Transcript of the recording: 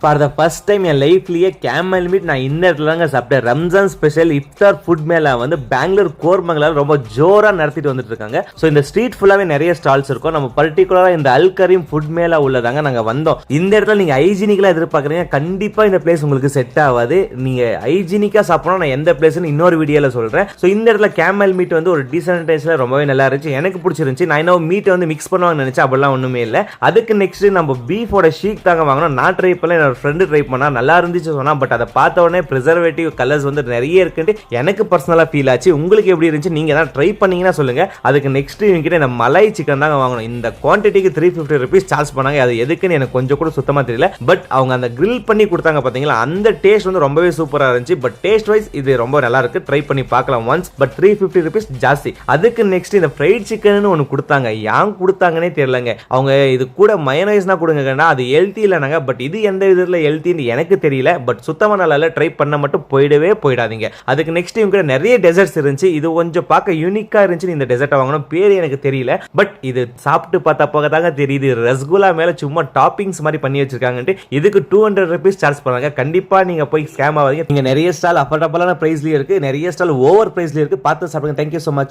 For the first time என் லைஃப்லயே camel meet நான் இந்த இடத்துல தாங்க சாப்பிட்டேன். ரம்ஜான் ஸ்பெஷல் இஃப்தார் ஃபுட் மேல வந்து பெங்களூர் கோர்மங்கலால் ரொம்ப ஜோரா நடத்திட்டு வந்துட்டு இருக்காங்க. ஸோ இந்த ஸ்ட்ரீட் ஃபுல்லாவே நிறைய ஸ்டால்ஸ் இருக்கும். நம்ம பர்டிகுலரா இந்த அல் கரீம் ஃபுட் மேல உள்ளதாங்க நாங்க வந்தோம். இந்த இடத்துல நீங்க ஹைஜீனிக்கலா எதிர்பார்க்குறீங்க, கண்டிப்பா இந்த பிளேஸ் உங்களுக்கு செட் ஆகாது. நீங்க ஹைஜீனிக்கா சாப்பிடணும், நான் எந்த பிளேஸ்னு இன்னொரு வீடியோல சொல்றேன். ஸோ இந்த இடத்துல கேமல் மீட் வந்து ஒரு டீசென்ட் டேஸ்ட்ல ரொம்பவே நல்லா இருந்துச்சு, எனக்கு பிடிச்சிருந்துச்சு. நான் இன்னும் மீட் வந்து மிக்ஸ் பண்ணுவாங்கன்னு நினைச்சேன், அப்படிலாம் ஒண்ணுமே இல்லை. அதுக்கு நெக்ஸ்ட் நம்ம பீஃபோட ஷீக் தாங்க வாங்கணும். நான் ட்ரை பண்ணல, என்னோட ஃப்ரெண்டு ட்ரை பண்ணா நல்லா இருந்துச்சு சொன்னா. பட் அதை பார்த்த உடனே ப்ரிசர்வேட்டிவ் கலர்ஸ் வந்து நிறைய இருக்குன்னு எனக்கு பர்சனலா ஃபீல் ஆச்சு. உங்களுக்கு எப்படி இருந்துச்சு, நீங்க தான் ட்ரை பண்ணீங்கன்னா சொல்லுங்க. அதுக்கு நெக்ஸ்ட் இவங்கிட்ட இந்த மலாய் சிக்கன் தாங்க வாங்கணும். இந்த குவான்டிட்டிக்கு 350 rupees சார்ஜ் பண்ணாங்க. அது எதுக்குன்னு எனக்கு கொஞ்சம் கூட சுத்தமா தெரியல. பட் அவங்க அந்த கிரில் பண்ணி கொடுத்தாங்க பாத்தீங்களா, அந்த டேஸ்ட் வந்து ரொம்பவே சூப்பரா இருந்துச்சு. பட் டேஸ்ட் வைஸ் இது ரொம்ப நல்லா இருக்கு, ட்ரை பண்ணி பார்க்கலாம் ஒன்ஸ். பட் 350 rupees ஜாஸ்தி. அதுக்கு நெக்ஸ்ட் இந்த ஃப்ரைட் சிக்கன் ஒன்று கொடுத்தாங்க. ஏன் கொடுத்தாங்கன்னே தெரியலங்க. அவங்க இது கூட மயோனைஸ்னா கொடுங்க, அது ஹெல்த்தி இல்லைனாங்க. பட் இது எந்த விதத்தில் ஹெல்த்தின்னு எனக்கு தெரியல. பட் சுத்தமா நல்லா ட்ரை பண்ண மட்டும் போயிடாதீங்க. அதுக்கு நெக்ஸ்ட் இவங்க நிறைய டெசர்ட்ஸ் இருந்துச்சு. இது கொஞ்சம் பார்க்க யூனிக்கா இருந்துச்சு. இந்த டெசர்ட்டை வாங்கணும், பேரு எனக்கு தெரியல. பட் இது சாப்பிட்டு பார்த்தா போக தாங்க தெரியுது, ரசகுல்லா மேல சும்மா டாப்பிங்ஸ் மாதிரி பண்ணி வச்சிருக்காங்க. இதுக்கு 200 rupees சார்ஜ் பண்ணாங்க. கண்டிப்பா நீங்க போய் ஸ்கேம் ஆகாதீங்க. நீங்க நிறைய ஸ்டால் அஃபோர்டபுளான பிரைஸ்லயும் இருக்கு, நிறைய ஸ்டால் ஓவர் பிரைஸ்லயும் இருக்கு. பார்த்து சாப்பிடுங்க. Thank you so much.